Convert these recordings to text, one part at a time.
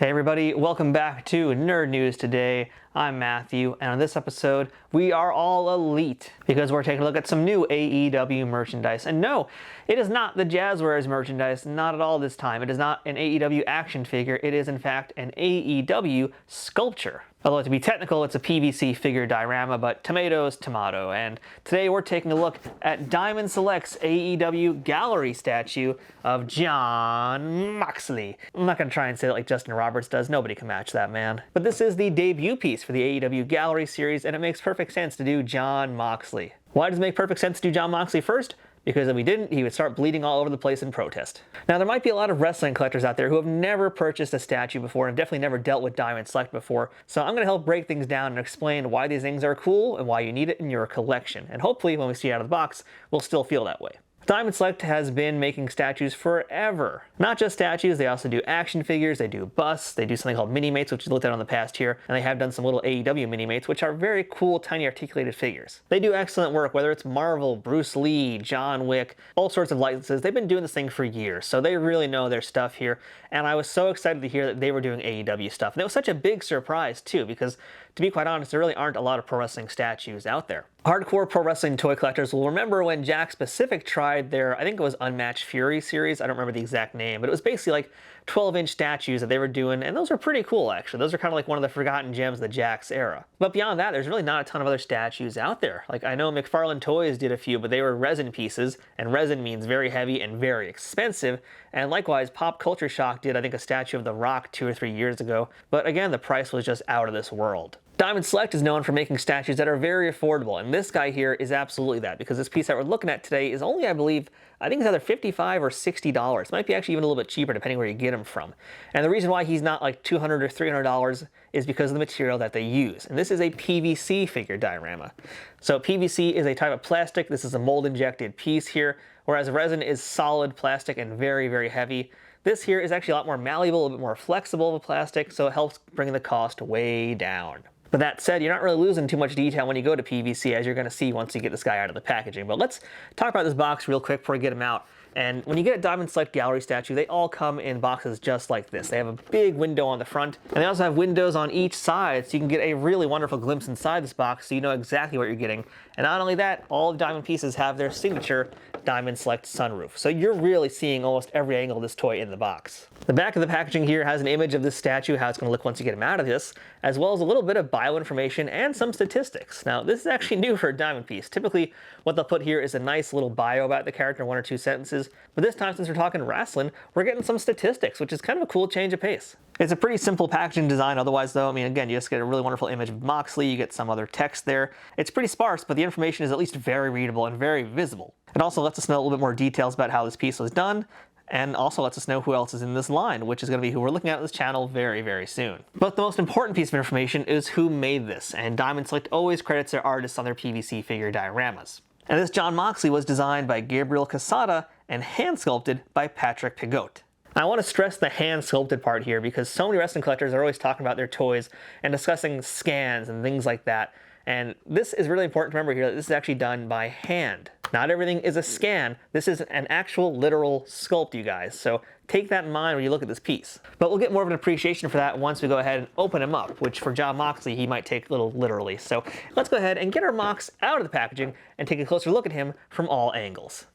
Hey everybody, welcome back to Nerd News Today. I'm Matthew, and on this episode, we are all elite because we're taking a look at some new AEW merchandise. And no, it is not the Jazzwares merchandise, not at all this time. It is not an AEW action figure, it is in fact an AEW sculpture. Although to be technical, it's a PVC figure diorama, but tomatoes, tomato. And today we're taking a look at Diamond Select's AEW gallery statue of Jon Moxley. I'm not going to try and say it like Justin Roberts does, nobody can match that man. But this is the debut piece for the AEW gallery series, and it makes perfect sense to do Jon Moxley. Why does it make perfect sense to do Jon Moxley first? Because if we didn't, he would start bleeding all over the place in protest. Now, there might be a lot of wrestling collectors out there who have never purchased a statue before and definitely never dealt with Diamond Select before, so I'm going to help break things down and explain why these things are cool and why you need it in your collection. And hopefully, when we see it out of the box, we'll still feel that way. Diamond Select has been making statues forever. Not just statues, they also do action figures, they do busts, they do something called mini-mates, which we looked at on the past here, and they have done some little AEW mini-mates, which are very cool, tiny articulated figures. They do excellent work, whether it's Marvel, Bruce Lee, John Wick, all sorts of licenses. They've been doing this thing for years, so they really know their stuff here, and I was so excited to hear that they were doing AEW stuff. And it was such a big surprise, too, because to be quite honest, there really aren't a lot of pro wrestling statues out there. Hardcore pro wrestling toy collectors will remember when Jakks Pacific tried their, I think it was Unmatched Fury series, I don't remember the exact name, but it was basically like 12-inch statues that they were doing, and those were pretty cool actually. Those are kind of like one of the forgotten gems of the Jakks era. But beyond that, there's really not a ton of other statues out there. Like I know McFarlane Toys did a few, but they were resin pieces, and resin means very heavy and very expensive. And likewise, Pop Culture Shock did, I think, a statue of The Rock 2 or 3 years ago, but again, the price was just out of this world. Diamond Select is known for making statues that are very affordable, and this guy here is absolutely that, because this piece that we're looking at today is only, I believe, I think it's either $55 or $60. It might be actually even a little bit cheaper depending where you get him from. And the reason why he's not like $200 or $300 is because of the material that they use. And this is a PVC figure diorama. So PVC is a type of plastic. This is a mold injected piece here, whereas resin is solid plastic and very, very heavy. This here is actually a lot more malleable, a little bit more flexible of a plastic, so it helps bring the cost way down. But that said, you're not really losing too much detail when you go to PVC, as you're going to see once you get this guy out of the packaging. But let's talk about this box real quick before we get him out. And when you get a Diamond Select gallery statue, they all come in boxes just like this. They have a big window on the front, and they also have windows on each side, so you can get a really wonderful glimpse inside this box so you know exactly what you're getting. And not only that, all the Diamond pieces have their signature Diamond Select sunroof. So you're really seeing almost every angle of this toy in the box. The back of the packaging here has an image of this statue, how it's going to look once you get him out of this, as well as a little bit of bioinformation and some statistics. Now, this is actually new for a Diamond piece. Typically, what they'll put here is a nice little bio about the character, 1 or 2 sentences. But this time, since we're talking wrestling, we're getting some statistics, which is kind of a cool change of pace. It's a pretty simple packaging design otherwise, though. I mean, again, you just get a really wonderful image of Moxley, you get some other text there. It's pretty sparse, but the information is at least very readable and very visible. It also lets us know a little bit more details about how this piece was done, and also lets us know who else is in this line, which is going to be who we're looking at on this channel very, very soon. But the most important piece of information is who made this, and Diamond Select always credits their artists on their PVC figure dioramas. And this Jon Moxley was designed by Gabriel Casada and hand sculpted by Patrick Pigot. I want to stress the hand sculpted part here because so many wrestling collectors are always talking about their toys and discussing scans and things like that. And this is really important to remember here that this is actually done by hand. Not everything is a scan. This is an actual literal sculpt, you guys. So take that in mind when you look at this piece. But we'll get more of an appreciation for that once we go ahead and open him up, which for Jon Moxley, he might take a little literally. So let's go ahead and get our Mox out of the packaging and take a closer look at him from all angles.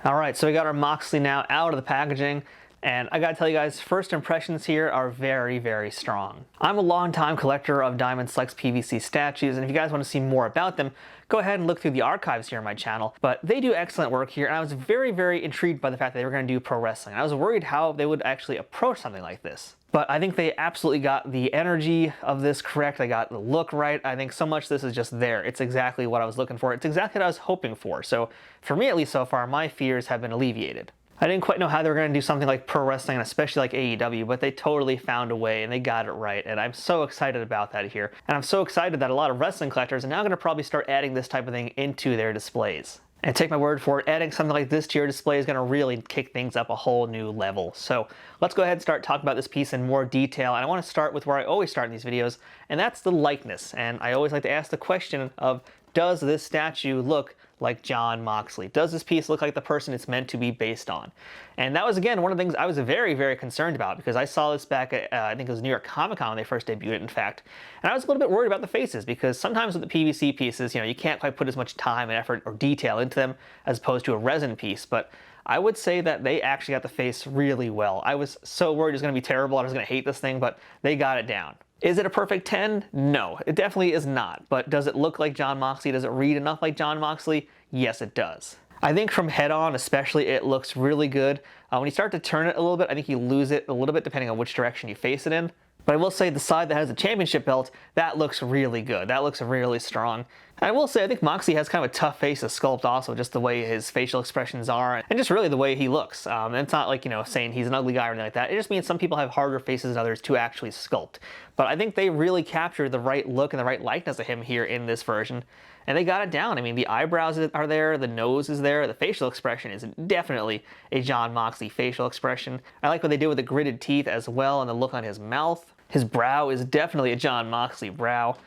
All right, so we got our Moxley now out of the packaging. And I gotta tell you guys, first impressions here are very, very strong. I'm a longtime collector of Diamond Select's PVC statues, and if you guys want to see more about them, go ahead and look through the archives here on my channel. But they do excellent work here, and I was very, very intrigued by the fact that they were gonna do pro wrestling. I was worried how they would actually approach something like this. But I think they absolutely got the energy of this correct. They got the look right. I think so much this is just there. It's exactly what I was looking for. It's exactly what I was hoping for. So for me, at least so far, my fears have been alleviated. I didn't quite know how they were going to do something like pro wrestling, and especially like AEW, but they totally found a way and they got it right. And I'm so excited about that here. And I'm so excited that a lot of wrestling collectors are now going to probably start adding this type of thing into their displays. And take my word for it, adding something like this to your display is going to really kick things up a whole new level. So let's go ahead and start talking about this piece in more detail. And I want to start with where I always start in these videos, and that's the likeness. And I always like to ask the question of, does this statue look like Jon Moxley? Does this piece look like the person it's meant to be based on? And that was, again, one of the things I was very, very concerned about, because I saw this back at, I think it was New York Comic Con when they first debuted it, in fact. And I was a little bit worried about the faces, because sometimes with the PVC pieces, you can't quite put as much time and effort or detail into them as opposed to a resin piece. But I would say that they actually got the face really well. I was so worried it was going to be terrible, I was going to hate this thing, but they got it down. Is it a perfect 10? No, it definitely is not. But does it look like Jon Moxley? Does it read enough like Jon Moxley? Yes, it does. I think from head on especially, it looks really good. When you start to turn it a little bit, I think you lose it a little bit depending on which direction you face it in. But I will say the side that has the championship belt, that looks really good. That looks really strong. And I will say I think Moxley has kind of a tough face to sculpt also, just the way his facial expressions are and just really the way he looks. And it's not like, saying he's an ugly guy or anything like that. It just means some people have harder faces than others to actually sculpt. But I think they really captured the right look and the right likeness of him here in this version. And they got it down. I mean, the eyebrows are there, the nose is there, the facial expression is definitely a Jon Moxley facial expression. I like what they did with the gritted teeth as well and the look on his mouth. His brow is definitely a Jon Moxley brow.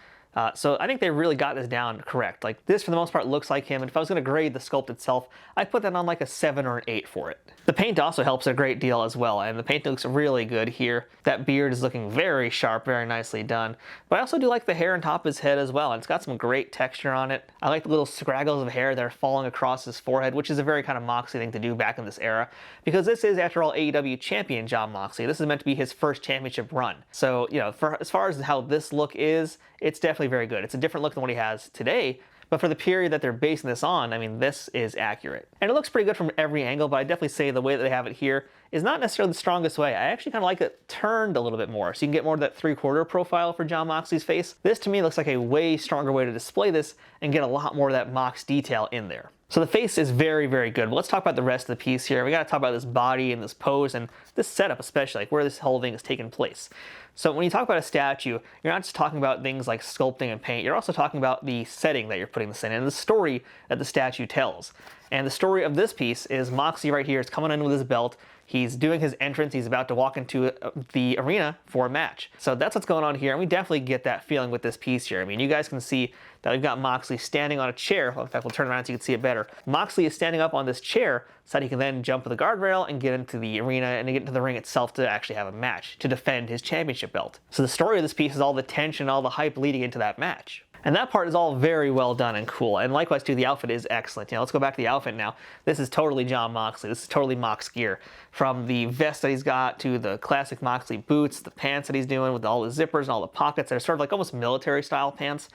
So I think they really got this down correct. Like, this for the most part looks like him, and if I was going to grade the sculpt itself, I'd put that on like a 7 or an 8 for it. The paint also helps a great deal as well, and the paint looks really good here. That beard is looking very sharp, very nicely done. But I also do like the hair on top of his head as well, and it's got some great texture on it. I like the little scraggles of hair that are falling across his forehead, which is a very kind of Moxley thing to do back in this era, because this is, after all, AEW champion Jon Moxley. This is meant to be his first championship run. So, as far as how this look is, it's definitely very good. It's a different look than what he has today, but for the period that they're basing this on, I mean, this is accurate. And it looks pretty good from every angle, but I definitely say the way that they have it here is not necessarily the strongest way. I actually kind of like it turned a little bit more, so you can get more of that 3/4 profile for Jon Moxley's face. This, to me, looks like a way stronger way to display this and get a lot more of that Mox detail in there. So the face is very, very good. But let's talk about the rest of the piece here. We got to talk about this body and this pose and this setup especially, like where this whole thing is taking place. So when you talk about a statue, you're not just talking about things like sculpting and paint, you're also talking about the setting that you're putting this in and the story that the statue tells. And the story of this piece is Moxley right here is coming in with his belt. He's doing his entrance. He's about to walk into the arena for a match. So that's what's going on here, and we definitely get that feeling with this piece here. I mean, you guys can see that we've got Moxley standing on a chair. Well, in fact, we'll turn around so you can see it better. Moxley is standing up on this chair so that he can then jump the guardrail and get into the arena and get into the ring itself to actually have a match, to defend his championship belt. So the story of this piece is all the tension, all the hype leading into that match. And that part is all very well done and cool. And likewise, too, the outfit is excellent. Let's go back to the outfit now. This is totally Jon Moxley. This is totally Mox gear. From the vest that he's got to the classic Moxley boots, the pants that he's doing with all the zippers and all the pockets that are sort of like almost military-style pants.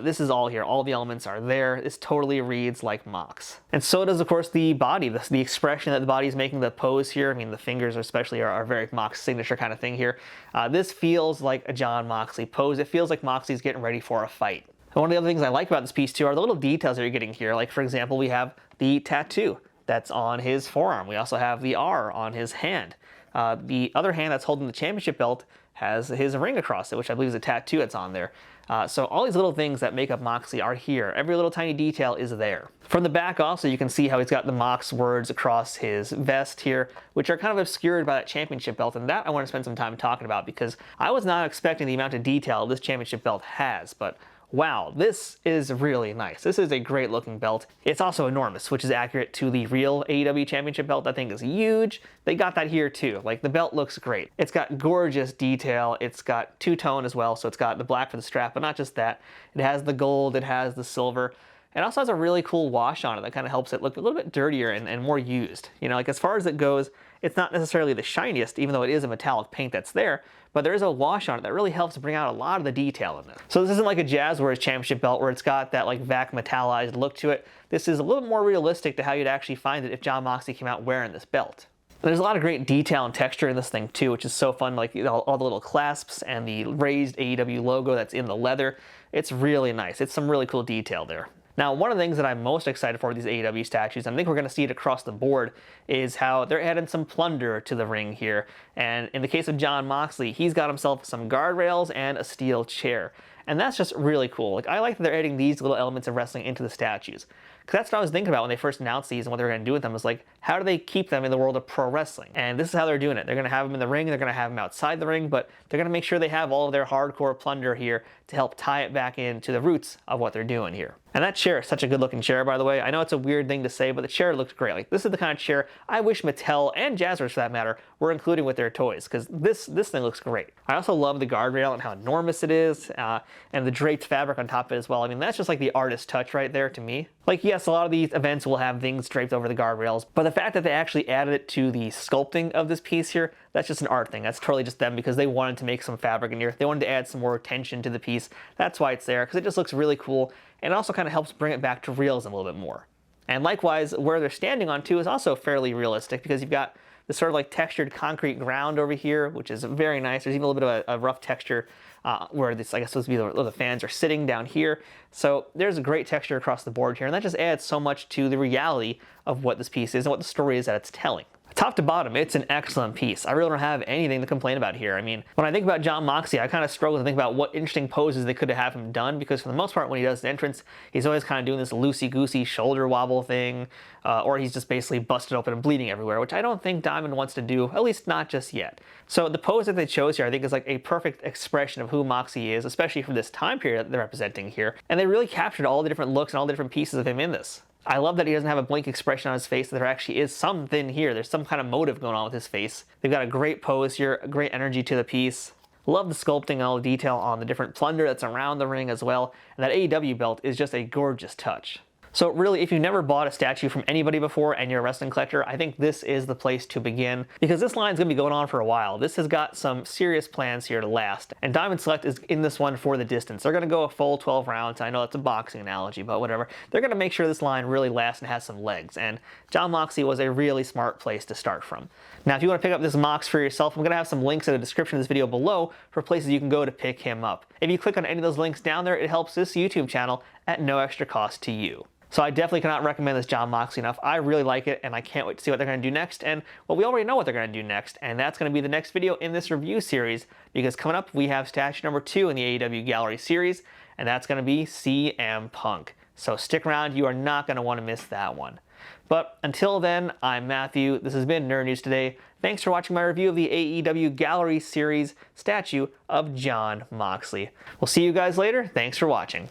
This is all here. All the elements are there. This totally reads like Mox. And so does, of course, the body, the expression that the body is making, the pose here. I mean, the fingers especially are very Mox signature kind of thing here. This feels like a Jon Moxley pose. It feels like Moxley's getting ready for a fight. And one of the other things I like about this piece, too, are the little details that you're getting here. Like, for example, we have the tattoo that's on his forearm. We also have the R on his hand. The other hand that's holding the championship belt has his ring across it, which I believe is a tattoo that's on there. So all these little things that make up Moxley are here. Every little tiny detail is there. From the back also, you can see how he's got the Mox words across his vest here, which are kind of obscured by that championship belt, and that I want to spend some time talking about because I was not expecting the amount of detail this championship belt has, but wow, this is really nice. This is a great looking belt. It's also enormous, which is accurate to the real AEW Championship belt. That thing is huge. They got that here too. Like, the belt looks great. It's got gorgeous detail. It's got two-tone as well, so it's got the black for the strap, but not just that. It has the gold, it has the silver. It also has a really cool wash on it that kind of helps it look a little bit dirtier and more used. Like, as far as it goes, it's not necessarily the shiniest, even though it is a metallic paint that's there, but there is a wash on it that really helps bring out a lot of the detail in this. So this isn't like a Jazzwares championship belt where it's got that like vac metallized look to it. This is a little bit more realistic to how you'd actually find it if Jon Moxley came out wearing this belt. There's a lot of great detail and texture in this thing too, which is so fun, like all the little clasps and the raised AEW logo that's in the leather. It's really nice. It's some really cool detail there. Now, one of the things that I'm most excited for with these AEW statues, and I think we're going to see it across the board, is how they're adding some plunder to the ring here. And in the case of Jon Moxley, he's got himself some guardrails and a steel chair. And that's just really cool. Like, I like that they're adding these little elements of wrestling into the statues. Because that's what I was thinking about when they first announced these and what they were going to do with them, is like, how do they keep them in the world of pro wrestling? And this is how they're doing it. They're going to have them in the ring, they're going to have them outside the ring, but they're going to make sure they have all of their hardcore plunder here to help tie it back into the roots of what they're doing here. And that chair is such a good looking chair, by the way. I know it's a weird thing to say, but the chair looks great. Like, this is the kind of chair I wish Mattel, and Jazzwares for that matter, were including with their toys, because this thing looks great. I also love the guardrail and how enormous it is, and the draped fabric on top of it as well. I mean, that's just like the artist touch right there to me. Like, yes, a lot of these events will have things draped over the guardrails, but the fact that they actually added it to the sculpting of this piece here, that's just an art thing. That's totally just them because they wanted to make some fabric in here. They wanted to add some more tension to the piece. That's why it's there, because it just looks really cool, and it also kind of helps bring it back to realism a little bit more. And likewise, where they're standing on too is also fairly realistic, because you've got this sort of like textured concrete ground over here, which is very nice. There's even a little bit of a rough texture where this, I guess, supposed to be where the fans are sitting down here. So there's a great texture across the board here, and that just adds so much to the reality of what this piece is and what the story is that it's telling. Top to bottom, it's an excellent piece. I really don't have anything to complain about here. I mean, when I think about Jon Moxley, I kind of struggle to think about what interesting poses they could have him done, because for the most part, when he does the entrance, he's always kind of doing this loosey-goosey shoulder wobble thing, or he's just basically busted open and bleeding everywhere, which I don't think Diamond wants to do, at least not just yet. So the pose that they chose here, I think, is like a perfect expression of who Moxley is, especially for this time period that they're representing here. And they really captured all the different looks and all the different pieces of him in this. I love that he doesn't have a blank expression on his face, that there actually is something here. There's some kind of motive going on with his face. They've got a great pose here, a great energy to the piece. Love the sculpting and all the detail on the different plunder that's around the ring as well. And that AEW belt is just a gorgeous touch. So really, if you've never bought a statue from anybody before and you're a wrestling collector, I think this is the place to begin, because this line's going to be going on for a while. This has got some serious plans here to last, and Diamond Select is in this one for the distance. They're going to go a full 12 rounds. I know that's a boxing analogy, but whatever. They're going to make sure this line really lasts and has some legs, and Jon Moxley was a really smart place to start from. Now, if you want to pick up this Mox for yourself, I'm going to have some links in the description of this video below for places you can go to pick him up. If you click on any of those links down there, it helps this YouTube channel at no extra cost to you. So I definitely cannot recommend this Jon Moxley enough. I really like it, and I can't wait to see what they're going to do next. And, well, we already know what they're going to do next, and that's going to be the next video in this review series, because coming up, we have statue number 2 in the AEW Gallery series, and that's going to be CM Punk. So stick around. You are not going to want to miss that one. But until then, I'm Matthew. This has been Nerd News Today. Thanks for watching my review of the AEW Gallery series statue of Jon Moxley. We'll see you guys later. Thanks for watching.